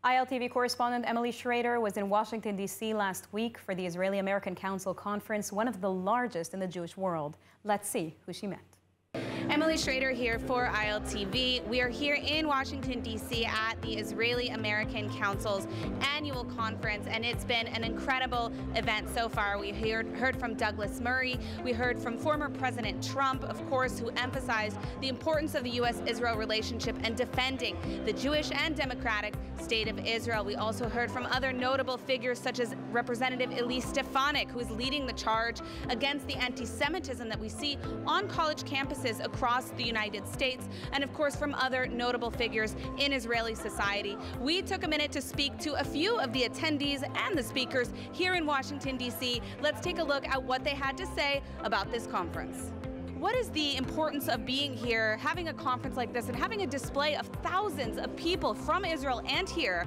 ILTV correspondent Emily Schrader was in Washington, D.C. last week for the Israeli-American Council Conference, one of the largest in the Jewish world. Let's see who she met. Emily Schrader here for ILTV. We are here in Washington, D.C. at the Israeli-American Council's annual conference, and it's been an incredible event so far. We heard from Douglas Murray. We heard from former President Trump, of course, who emphasized the importance of the U.S.-Israel relationship and defending the Jewish and democratic state of Israel. We also heard from other notable figures such as Representative Elise Stefanik, who is leading the charge against the anti-Semitism that we see on college campuses across the United States, and of course from other notable figures in Israeli society. We took a minute to speak to a few of the attendees and the speakers here in Washington, D.C. Let's take a look at what they had to say about this conference. What is the importance of being here, having a conference like this, and having a display of thousands of people from Israel and here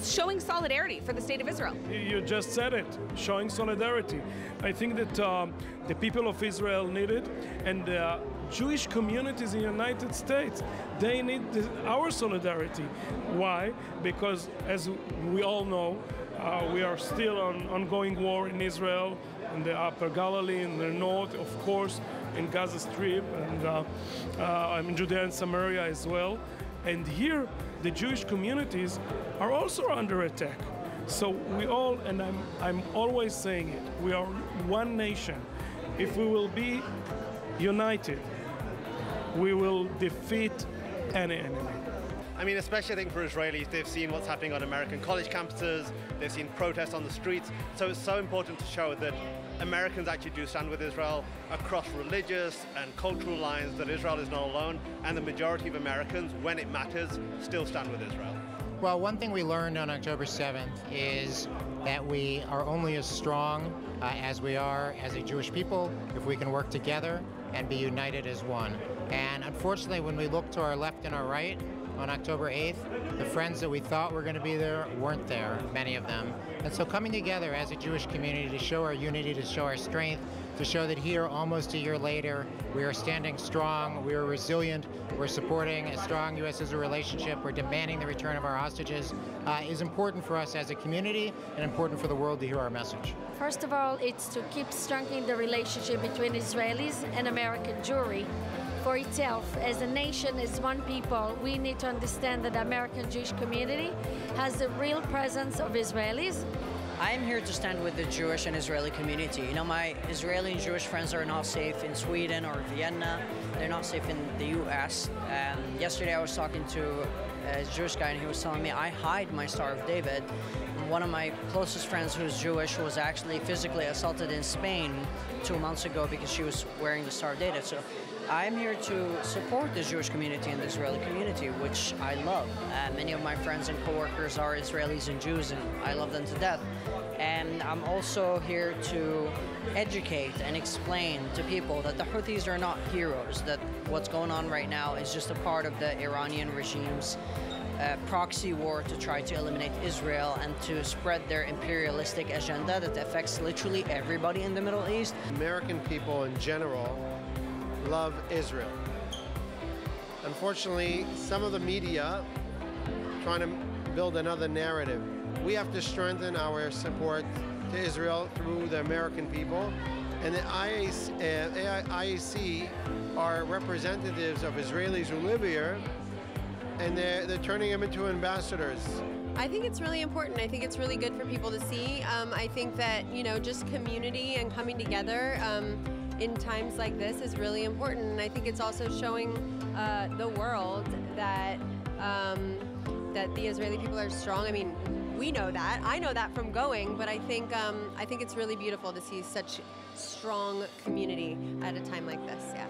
showing solidarity for the state of Israel? You just said it, showing solidarity. I think that the people of Israel need it, and the Jewish communities in the United States, they need our solidarity. Why? Because as we all know, we are still on ongoing war in Israel, in the Upper Galilee, in the north, of course, in Gaza Strip, and in Judea and Samaria as well. And here, the Jewish communities are also under attack. So we all, and I'm always saying it, we are one nation. If we will be united, we will defeat any enemy. I mean, especially I think for Israelis, they've seen what's happening on American college campuses, they've seen protests on the streets, so it's so important to show that Americans actually do stand with Israel across religious and cultural lines, that Israel is not alone, and the majority of Americans, when it matters, still stand with Israel. Well, one thing we learned on October 7th is that we are only as strong as we are as a Jewish people if we can work together and be united as one. And unfortunately, when we look to our left and our right on October 8th, the friends that we thought were going to be there weren't there, many of them. And so coming together as a Jewish community to show our unity, to show our strength, to show that here, almost a year later, we are standing strong, we are resilient, we're supporting a strong U.S.-Israel relationship, we're demanding the return of our hostages, is important for us as a community and important for the world to hear our message. First of all, it's to keep strengthening the relationship between Israelis and American Jewry. For itself, as a nation, as one people, we need to understand that the American Jewish community has the real presence of Israelis. I'm here to stand with the Jewish and Israeli community. You know, my Israeli and Jewish friends are not safe in Sweden or Vienna. They're not safe in the U.S. Yesterday I was talking to a Jewish guy and he was telling me I hide my Star of David. One of my closest friends who's Jewish was actually physically assaulted in Spain 2 months ago because she was wearing the Star of David. So I'm here to support the Jewish community and the Israeli community, which I love. Many of my friends and coworkers are Israelis and Jews, and I love them to death. And I'm also here to educate and explain to people that the Houthis are not heroes, that what's going on right now is just a part of the Iranian regime's proxy war to try to eliminate Israel and to spread their imperialistic agenda that affects literally everybody in the Middle East. American people in general love Israel. Unfortunately, some of the media trying to build another narrative. We have to strengthen our support to Israel through the American people, and the IAC are representatives of Israelis who live here, and they're turning them into ambassadors. I think it's really important. I think it's really good for people to see. I think that, you know, just community and coming together in times like this is really important, and I think it's also showing the world that that the Israeli people are strong. I mean, we know that. I know that from going, but I think it's really beautiful to see such strong community at a time like this. Yeah.